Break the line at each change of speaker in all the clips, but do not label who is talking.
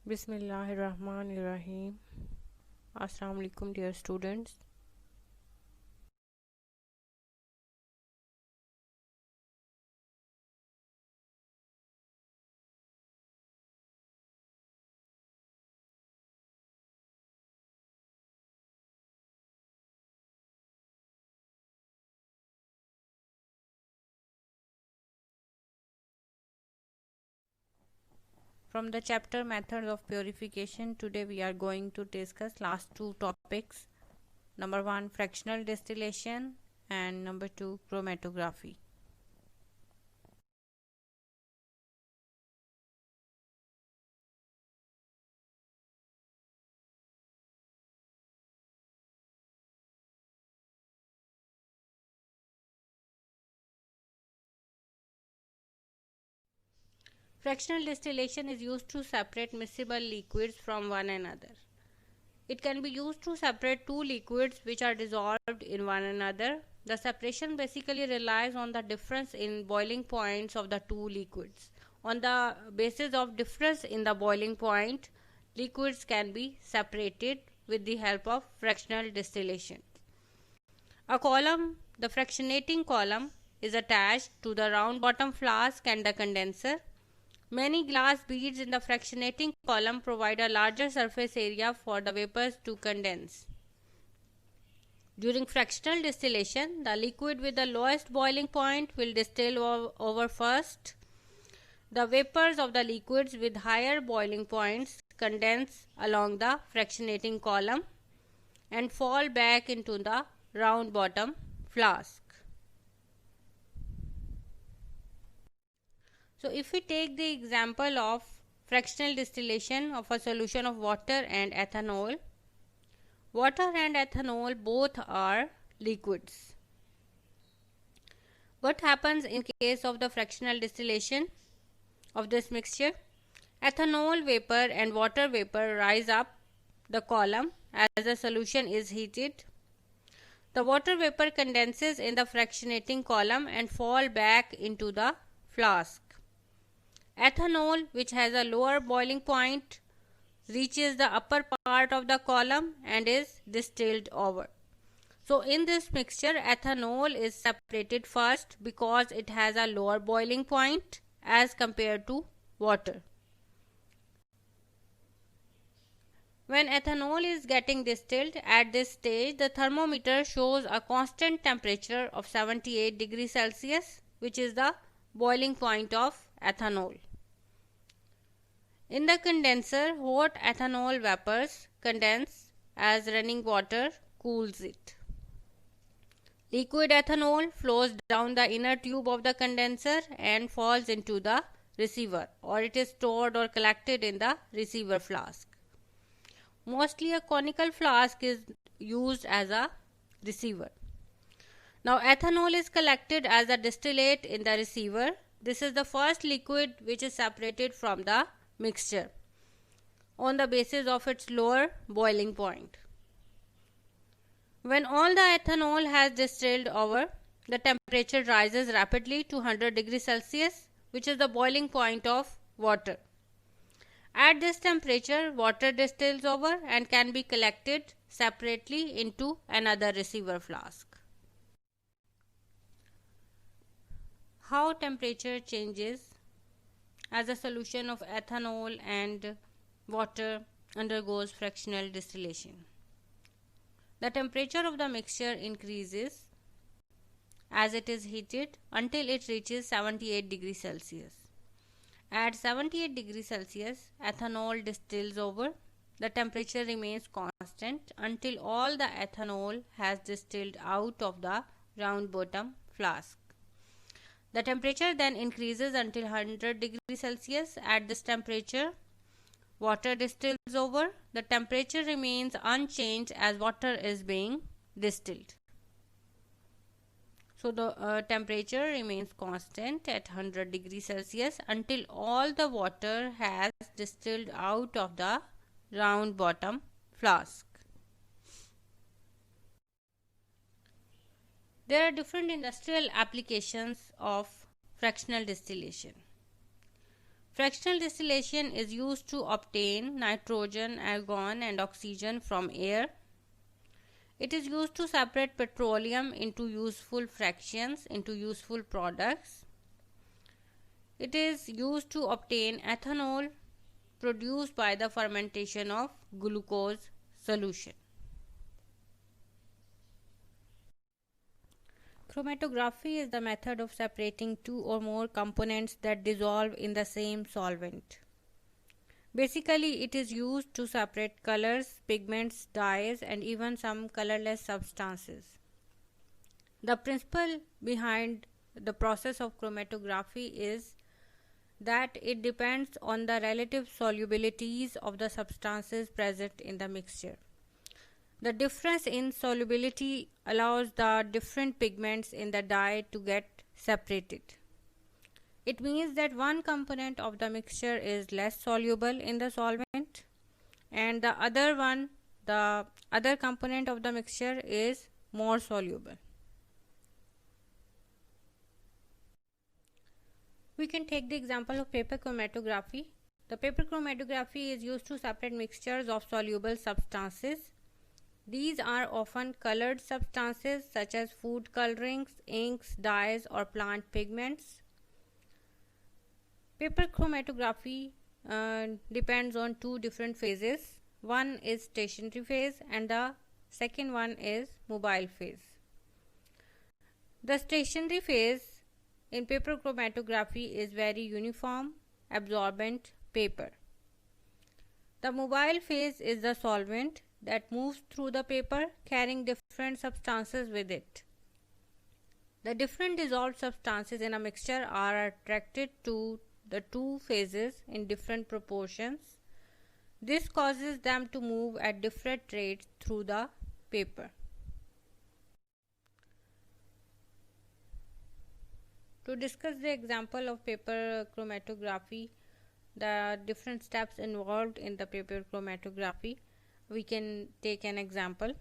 Bismillahirrahmanirrahim. Assalamu alaikum, dear students. From the chapter Methods of Purification, today we are going to discuss last two topics. Number 1, fractional distillation, and number 2, chromatography. Fractional distillation is used to separate miscible liquids from one another. It can be used to separate two liquids which are dissolved in one another. The separation basically relies on the difference in boiling points of the two liquids. On the basis of difference in the boiling point, liquids can be separated with the help of fractional distillation. A column, the fractionating column, is attached to the round bottom flask and the condenser. Many glass beads in the fractionating column provide a larger surface area for the vapors to condense. During fractional distillation, the liquid with the lowest boiling point will distill over first. The vapors of the liquids with higher boiling points condense along the fractionating column and fall back into the round bottom flask. So if we take the example of fractional distillation of a solution of water and ethanol, water and ethanol both are liquids. What happens in case of the fractional distillation of this mixture? Ethanol vapor and water vapor rise up the column as the solution is heated. The water vapor condenses in the fractionating column and fall back into the flask. Ethanol, which has a lower boiling point, reaches the upper part of the column and is distilled over. So in this mixture, ethanol is separated first because it has a lower boiling point as compared to water. When ethanol is getting distilled, at this stage the thermometer shows a constant temperature of 78 degrees Celsius, which is the boiling point of ethanol. In the condenser, hot ethanol vapors condense as running water cools it. Liquid ethanol flows down the inner tube of the condenser and falls into the receiver, or it is stored or collected in the receiver flask. Mostly a conical flask is used as a receiver. Now ethanol is collected as a distillate in the receiver. This is the first liquid which is separated from the mixture on the basis of its lower boiling point. When all the ethanol has distilled over, the temperature rises rapidly to 100 degrees Celsius, which is the boiling point of water. At this temperature, water distills over and can be collected separately into another receiver flask. How temperature changes as a solution of ethanol and water undergoes fractional distillation. The temperature of the mixture increases as it is heated until it reaches 78 degrees Celsius. At 78 degrees Celsius, ethanol distills over. The temperature remains constant until all the ethanol has distilled out of the round bottom flask. The temperature then increases until 100 degrees Celsius. At this temperature, water distills over. The temperature remains unchanged as water is being distilled. So the temperature remains constant at 100 degrees Celsius until all the water has distilled out of the round bottom flask. There are different industrial applications of fractional distillation. Fractional distillation is used to obtain nitrogen, argon and oxygen from air. It is used to separate petroleum into useful fractions, into useful products. It is used to obtain ethanol produced by the fermentation of glucose solution. Chromatography is the method of separating two or more components that dissolve in the same solvent. Basically, it is used to separate colors, pigments, dyes, and even some colorless substances. The principle behind the process of chromatography is that it depends on the relative solubilities of the substances present in the mixture. The difference in solubility allows the different pigments in the dye to get separated. It means that one component of the mixture is less soluble in the solvent and the other component of the mixture is more soluble. We can take the example of paper chromatography. The paper chromatography is used to separate mixtures of soluble substances. These are often colored substances such as food colorings, inks, dyes, or plant pigments. Paper chromatography depends on two different phases. One is stationary phase and the second one is mobile phase. The stationary phase in paper chromatography is very uniform, absorbent paper. The mobile phase is the solvent that moves through the paper carrying different substances with it. The different dissolved substances in a mixture are attracted to the two phases in different proportions. This causes them to move at different rates through the paper. To discuss the example of paper chromatography, the different steps involved in the paper chromatography, we can take an example.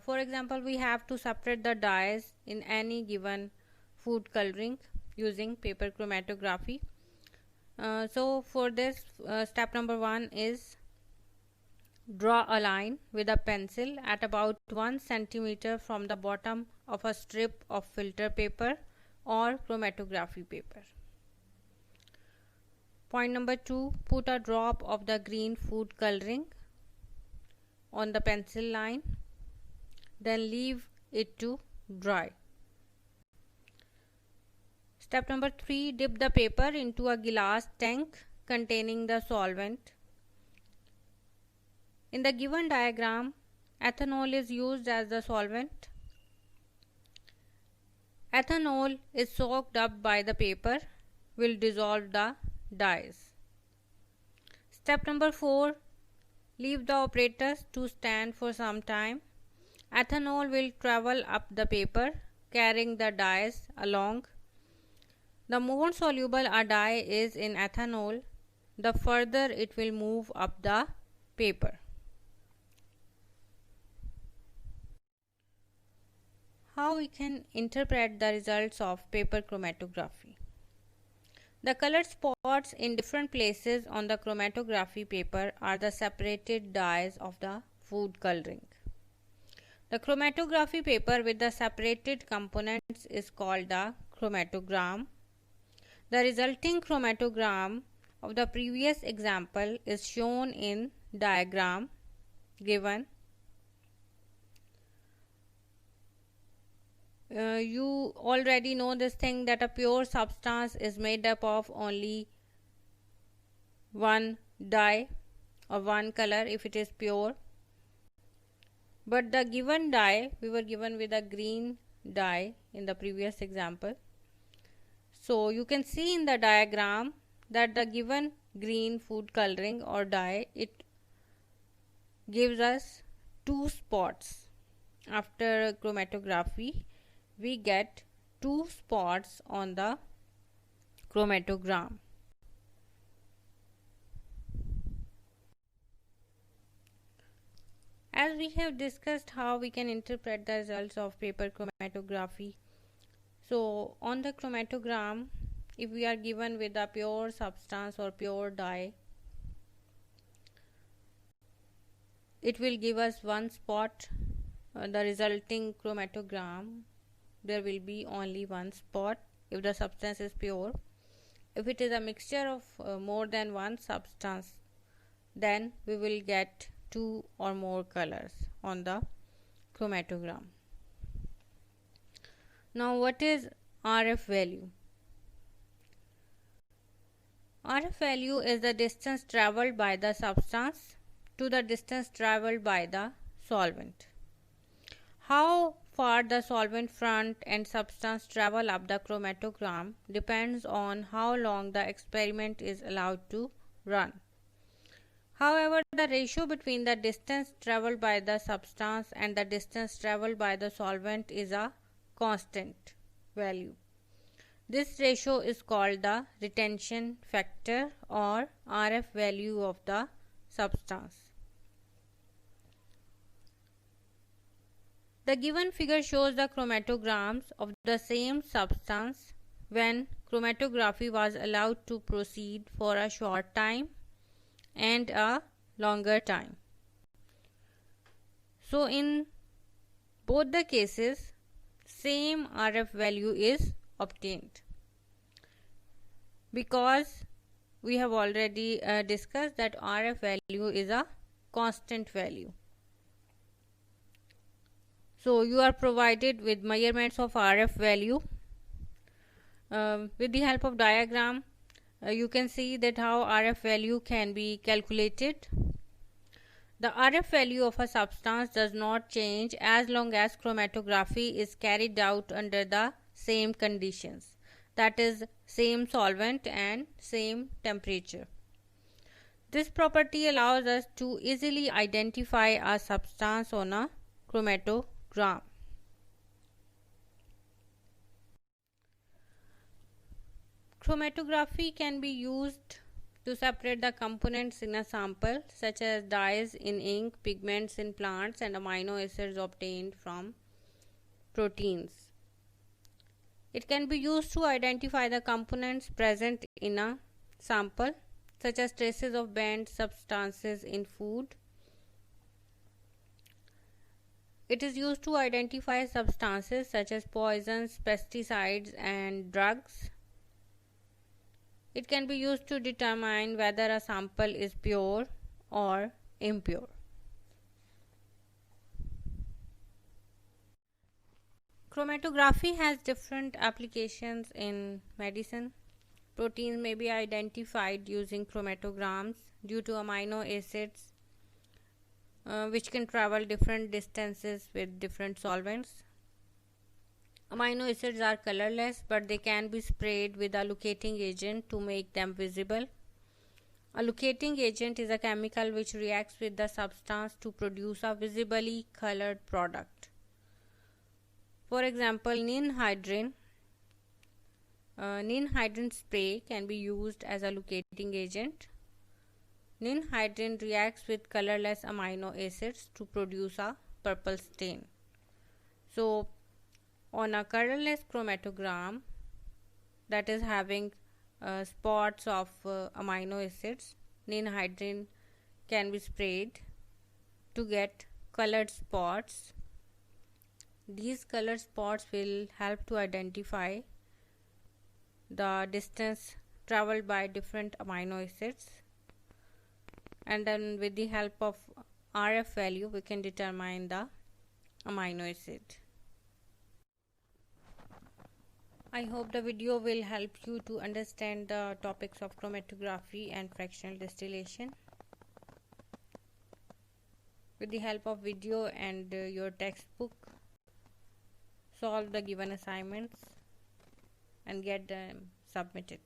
For example, we have to separate the dyes in any given food coloring using paper chromatography. So for this, step number 1 is draw a line with a pencil at about 1 centimeter from the bottom of a strip of filter paper or chromatography paper. Point number 2, put a drop of the green food coloring on the pencil line, then leave it to dry. Step number 3, dip the paper into a glass tank containing the solvent. In the given diagram, ethanol is used as the solvent. Ethanol is soaked up by the paper, will dissolve the dyes. Step number 4, leave the apparatus to stand for some time. Ethanol will travel up the paper carrying the dyes along. The more soluble a dye is in ethanol, the further it will move up the paper. How we can interpret the results of paper chromatography? The colored spots in different places on the chromatography paper are the separated dyes of the food coloring. The chromatography paper with the separated components is called the chromatogram. The resulting chromatogram of the previous example is shown in diagram given. You already know this thing that a pure substance is made up of only one dye or one color if it is pure. But the given dye, we were given with a green dye in the previous example. So you can see in the diagram that the given green food coloring or dye, it gives us two spots. After chromatography, we get two spots on the chromatogram. As we have discussed how we can interpret the results of paper chromatography, so on the chromatogram if we are given with a pure substance or pure dye, it will give us one spot. The resulting chromatogram, there will be only one spot if the substance is pure. If it is a mixture of more than one substance, then we will get two or more colors on the chromatogram. Now, what is RF value? RF value is the distance traveled by the substance to the distance traveled by the solvent. How far the solvent front and substance travel up the chromatogram depends on how long the experiment is allowed to run. However, the ratio between the distance traveled by the substance and the distance traveled by the solvent is a constant value. This ratio is called the retention factor or RF value of the substance. The given figure shows the chromatograms of the same substance when chromatography was allowed to proceed for a short time and a longer time. So, in both the cases, same RF value is obtained, because we have already discussed that RF value is a constant value. So, you are provided with measurements of RF value. With the help of diagram, you can see that how RF value can be calculated. The RF value of a substance does not change as long as chromatography is carried out under the same conditions, that is, same solvent and same temperature. This property allows us to easily identify a substance on a chromatogram. Chromatography can be used to separate the components in a sample, such as dyes in ink, pigments in plants, and amino acids obtained from proteins. It can be used to identify the components present in a sample, such as traces of banned substances in food. It is used to identify substances such as poisons, pesticides, and drugs. It can be used to determine whether a sample is pure or impure. Chromatography has different applications in medicine. Proteins may be identified using chromatograms due to amino acids which can travel different distances with different solvents. Amino acids are colorless, but they can be sprayed with a locating agent to make them visible. A locating agent is a chemical which reacts with the substance to produce a visibly colored product. For example, ninhydrin spray can be used as a locating agent. Ninhydrin reacts with colorless amino acids to produce a purple stain. So, on a colorless chromatogram that is having spots of amino acids, ninhydrin can be sprayed to get colored spots. These colored spots will help to identify the distance traveled by different amino acids, and then with the help of RF value we can determine the amino acid. I hope the video will help you to understand the topics of chromatography and fractional distillation. With the help of video and your textbook, solve the given assignments and get them submitted.